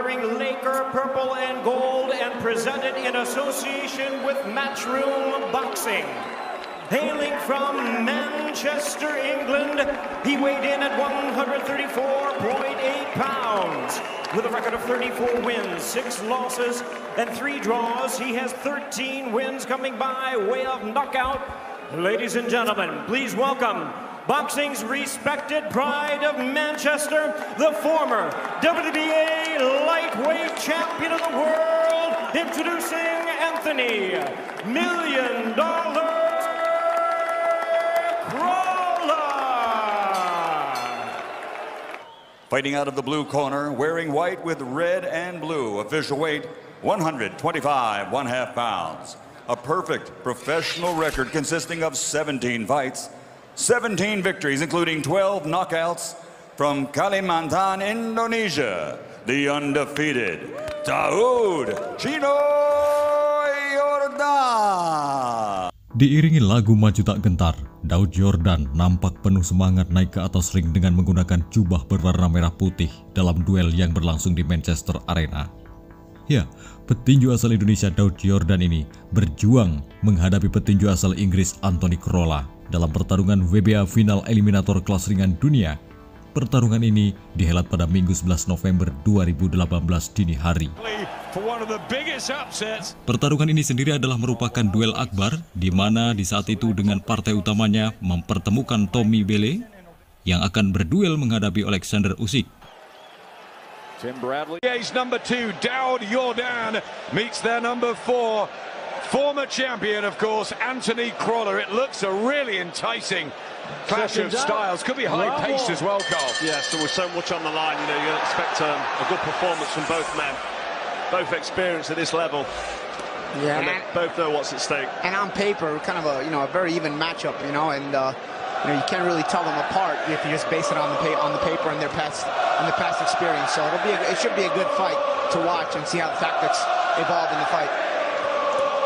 wearing Laker purple and gold and presented in association with Matchroom Boxing. Hailing from Manchester, England, he weighed in at 134.8 pounds. With a record of 34 wins, 6 losses, and 3 draws, he has 13 wins coming by way of knockout. Ladies and gentlemen, please welcome boxing's respected pride of Manchester, the former WBA lightweight champion of the world, introducing Anthony $1 Million Crolla. Fighting out of the blue corner, wearing white with red and blue, official weight 125.5 pounds. A perfect professional record consisting of 17 fights, 17 victories, including 12 knockouts from Kalimantan, Indonesia, the undefeated Daud Yordan. Diiringi lagu Maju Tak Gentar, Daud Yordan nampak penuh semangat naik ke atas ring dengan menggunakan jubah berwarna merah putih dalam duel yang berlangsung di Manchester Arena. Ya, petinju asal Indonesia Daud Yordan ini berjuang menghadapi petinju asal Inggris Crolla dalam pertarungan WBA final eliminator kelas ringan dunia. Pertarungan ini dihelat pada Minggu 11 November 2018 dini hari. Pertarungan ini sendiri adalah merupakan duel akbar, di mana di saat itu dengan partai utamanya mempertemukan Tommy Bele yang akan berduel menghadapi Alexander Usyk. Tim Bradley. Age number 2, Daud Yordan meets their number 4, former champion, of course, Anthony Crolla. It looks a really enticing clash of styles. Could be high-paced as well, Carl. Yes, there was so much on the line. You know, you'd expect a good performance from both men. Both experienced at this level. Yeah, and they both know what's at stake. And on paper, kind of a a very even matchup, and you can't really tell them apart if you just base it on the paper and their past experience. So it should be a good fight to watch and see how the tactics evolve in the fight.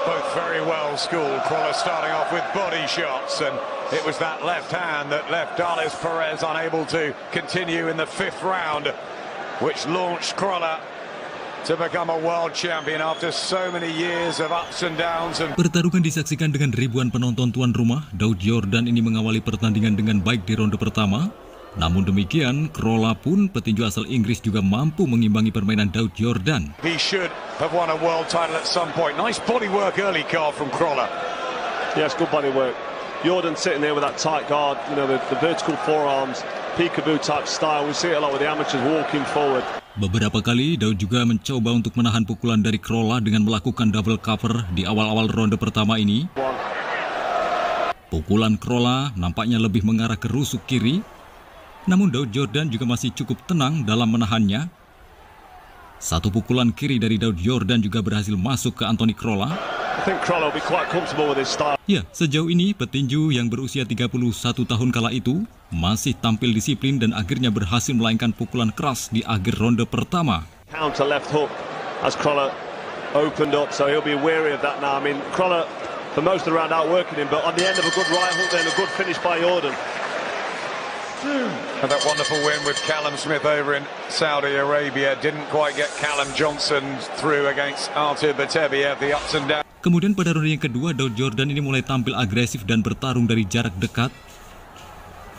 Both very well schooled. Crolla starting off with body shots, and it was that left hand that left Dallas Perez unable to continue in the 5th round, which launched Crolla to become a world champion after so many years of ups and downs. Pertarungan disaksikan dengan ribuan penonton tuan rumah. Daud Yordan ini mengawali pertandingan dengan baik di ronde pertama. Namun demikian, Crolla pun petinju asal Inggris juga mampu mengimbangi permainan Daud Yordan. He should have won a world title at some point. Nice body work early, Carl, from Crolla. Yes, good body work. Yordan sitting there with that tight guard, the vertical forearms, peekaboo type style. We see it a lot with the amateurs walking forward. Beberapa kali Daud juga mencoba untuk menahan pukulan dari Crolla dengan melakukan double cover di awal-awal ronde pertama ini. Pukulan Crolla nampaknya lebih mengarah ke rusuk kiri, namun Daud Yordan juga masih cukup tenang dalam menahannya. Satu pukulan kiri dari Daud Yordan juga berhasil masuk ke Anthony Crolla. Ya, sejauh ini petinju yang berusia 31 tahun kala itu masih tampil disiplin dan akhirnya berhasil melainkan pukulan keras di akhir ronde pertama. Counter left hook as Crolla opened up, so he'll be wary of that now. I mean, Crolla for most of the round outworking him, but on the end of a good right hook then a good finish by Yordan. And that wonderful win with Callum Smith over in Saudi Arabia didn't quite get Callum Johnson through against Artur Beterbiev, the ups and downs. Kemudian pada ronde yang kedua, Daud Yordan ini mulai tampil agresif dan bertarung dari jarak dekat,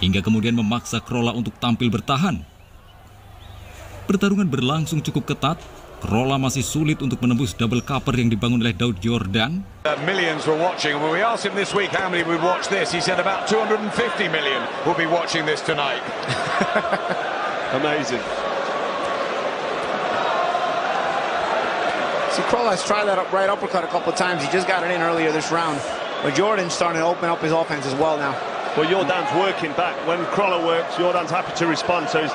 hingga kemudian memaksa Crolla untuk tampil bertahan. Pertarungan berlangsung cukup ketat. Crolla masih sulit untuk menembus double cover yang dibangun oleh Daud Yordan. Millions were watching. When we asked him this week how many would watch this, he said about 250 million will be watching this tonight. Amazing. See, Crolla has tried that right uppercut a couple of times. He just got it in earlier this round. But Jordan's starting to open up his offense as well now. Well, Yordan's working back. When Crolla works, Yordan's happy to respond. So he's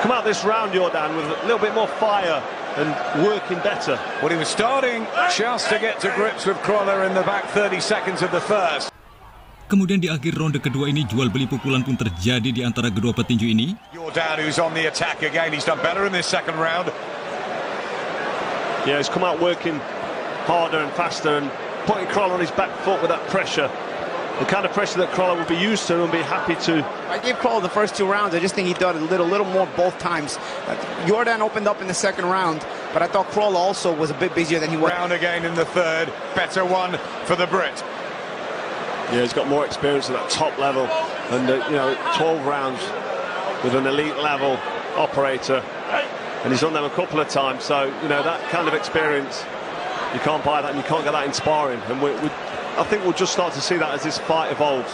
come out this round, Yordan, with a little bit more fire and working better. Well, he was starting just to get to grips with Crolla in the back 30 seconds of the first. Kemudian di akhir ronde kedua ini, jual beli pukulan pun terjadi di antara kedua petinju ini. Yordan, who's on the attack again, he's done better in this second round. Yeah, he's come out working harder and faster and putting Crolla on his back foot with that pressure. The kind of pressure that Crolla would be used to and be happy to. I gave Crolla the first 2 rounds. I just think he did a little more both times. Yordan opened up in the second round, but I thought Crolla also was a bit busier than he was. Round again in the third, better one for the Brit. Yeah, he's got more experience at that top level, and 12 rounds with an elite level operator, and he's done them a couple of times. So that kind of experience, you can't buy that, and you can't get that in sparring. And I think we'll just start to see that as this fight evolves.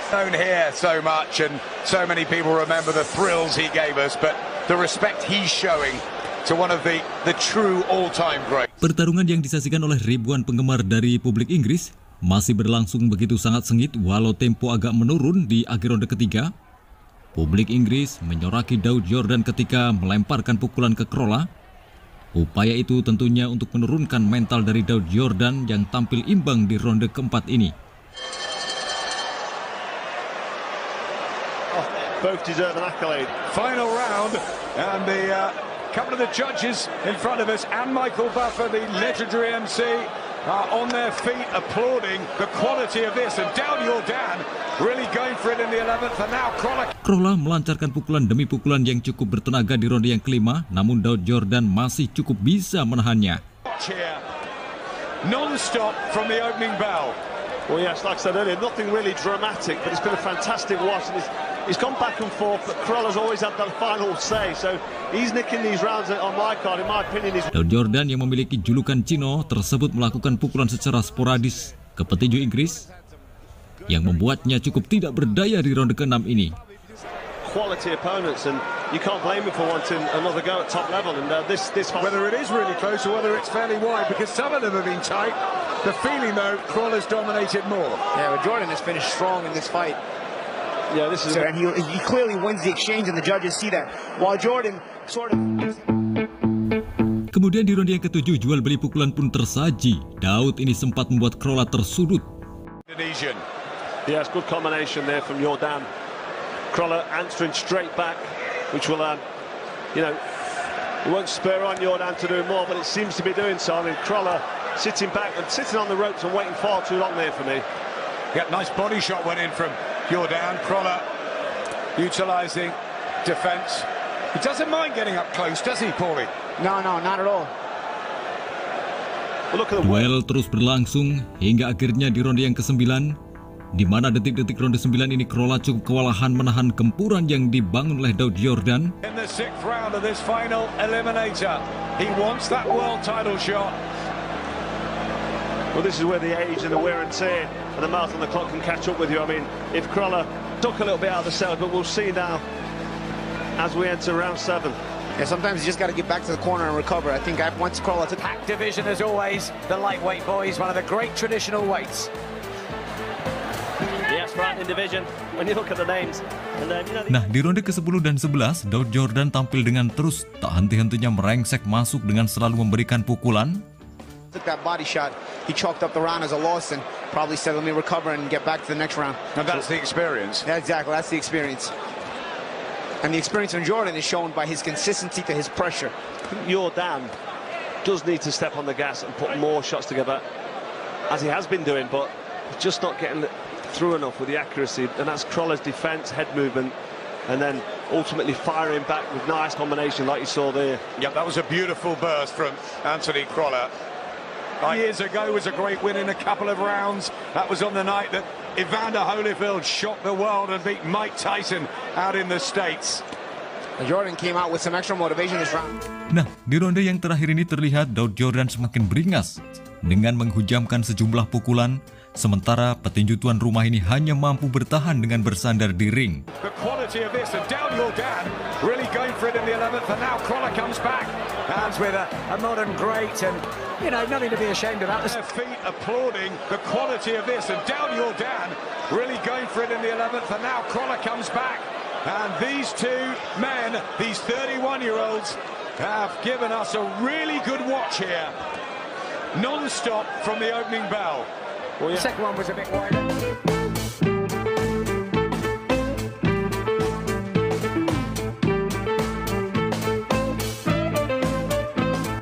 Known here so much, and so many people remember the thrills he gave us, but the respect he's showing to one of the true all-time greats. Pertarungan yang disaksikan oleh ribuan penggemar dari publik Inggris masih berlangsung begitu sangat sengit walau tempo agak menurun di akhir ronde ketiga. Publik Inggris menyoraki Daud Yordan ketika melemparkan pukulan ke Crolla. Upaya itu tentunya untuk menurunkan mental dari Daud Yordan yang tampil imbang di ronde keempat ini. Both deserve an accolade. Final round, and the couple of the judges in front of us, and Michael Buffer, the legendary MC, are on their feet applauding the quality of this. And Daud Yordan really going for it in the 11th, and now Crolla melancarkan pukulan demi pukulan yang cukup bertenaga di ronde yang kelima, namun Daud Yordan masih cukup bisa menahannya. Non-stop from the opening bell. Well, yes, like I said earlier, nothing really dramatic, but it's been a fantastic watch. And he's gone back and forth, but Crolla's always had that final say. So he's nicking these rounds on my card, in my opinion. Daud Yordan yang memiliki julukan Cino tersebut melakukan pukulan secara sporadis ke petinju Inggris yang membuatnya cukup tidak berdaya di ronde ke-6 ini. Quality opponents, and you can't blame him for wanting another go at top level. And this whether it is really close or whether it's fairly wide, because some of them have been tight. The feeling, though, Crolla's dominated more. Yeah, but Jordan has finished strong in this fight. Yeah, this is. And he clearly wins the exchange, and the judges see that. While Jordan sort of. Kemudian di ronde yang ke-7, jual beli pukulan pun tersaji. Daud ini sempat membuat Crolla tersudut. Indonesian. Yes, good combination there from Yordan. Crolla answering straight back, which will, it won't spur on Yordan to do more, but it seems to be doing so. I mean, Crolla sitting back and sitting on the ropes and waiting far too long there for me. Yeah, nice body shot went in from Yordan. Crolla utilising defence. He doesn't mind getting up close, does he, Paulie? No, not at all. Well, look at the duel terus berlangsung hingga akhirnya di ronde yang ke-9, di mana detik-detik ronde 9 ini Crolla cukup kewalahan menahan gempuran yang dibangun oleh Daud Yordan. In the 6th round of this final eliminator, he wants that world title shot. Well, this is where the age and the wear and tear and the mouth on the clock can catch up with you. I mean, if Crolla took a little bit out of the cell, but we'll see now as we enter round 7. Yeah, sometimes you just got to get back to the corner and recover. I think once Crolla took Pack division as always, the lightweight boys, one of the great traditional weights. Yes, right in division. When you look at the names. And then, Nah, di ronde ke-10 dan 11, Daud Yordan tampil dengan terus tak henti-hentinya merengsek masuk dengan selalu memberikan pukulan. Took that body shot, he chalked up the round as a loss and probably said, let me recover and get back to the next round. And that's the experience. Yeah, exactly, that's the experience. And the experience of Jordan is shown by his consistency to his pressure. Yordan does need to step on the gas and put more shots together, as he has been doing, but just not getting through enough with the accuracy. And that's Crolla's defence, head movement, and then ultimately firing back with nice combination like you saw there. Yep, that was a beautiful burst from Anthony Crolla. Years ago was a great win in a couple of rounds. That was on the night that Evander Holyfield shocked the world and beat Mike Tyson out in the States. Jordan came out with some extra motivation this round. Nah, di ronde yang terakhir ini terlihat Daud Yordan semakin beringas dengan menghujamkan sejumlah pukulan, sementara petinju tuan rumah ini hanya mampu bertahan dengan bersandar di ring. The quality of this, and Daud Yordan really going for it in the 11th, and now Crolla comes back. Hands with a modern great, and nothing to be ashamed about. Their feet applauding the quality of this, and Daud Yordan really going for it in the 11th, and now Crolla comes back. And these two men, these 31-year-olds, have given us a really good watch here. Non-stop from the opening bell. Well, the second one was a bit wider.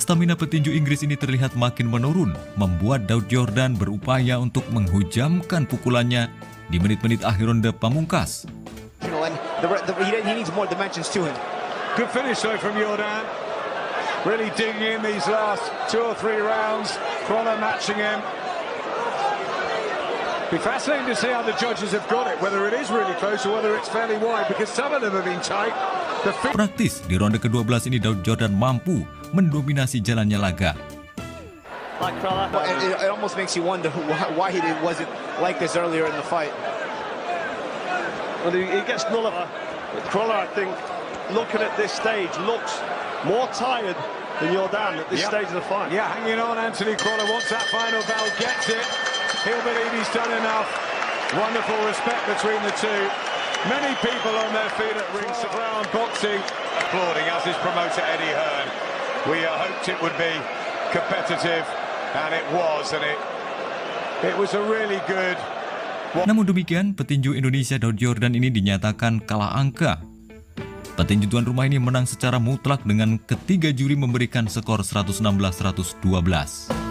Stamina petinju Inggris ini terlihat makin menurun, membuat Daud Yordan berupaya untuk menghujamkan pukulannya di menit-menit akhir ronde pamungkas. He needs more dimensions to him. Good finish though from Yordan. Really digging in these last 2 or 3 rounds. Crolla matching him. Be fascinating to see how the judges have got it, whether it is really close or whether it's fairly wide, because some of them have been tight. Praktis di ronde ke-12 ini Daud Yordan mampu mendominasi jalannya laga. It almost makes you wonder why he wasn't like this earlier in the fight. Well, he gets nullified. Crolla, I think, looking at this stage, looks more tired than Yordan at this stage of the fight. Yeah, hanging on, Anthony Crolla wants that final bell, gets it. He'll believe he's done enough. Wonderful respect between the two. Many people on their feet at rings around boxing, applauding, as is promoter Eddie Hearn. We hoped it would be competitive, and it was, and it was a really good. Namun demikian, petinju Indonesia Daud Yordan ini dinyatakan kalah angka. Petinju tuan rumah ini menang secara mutlak dengan ketiga juri memberikan skor 116-112.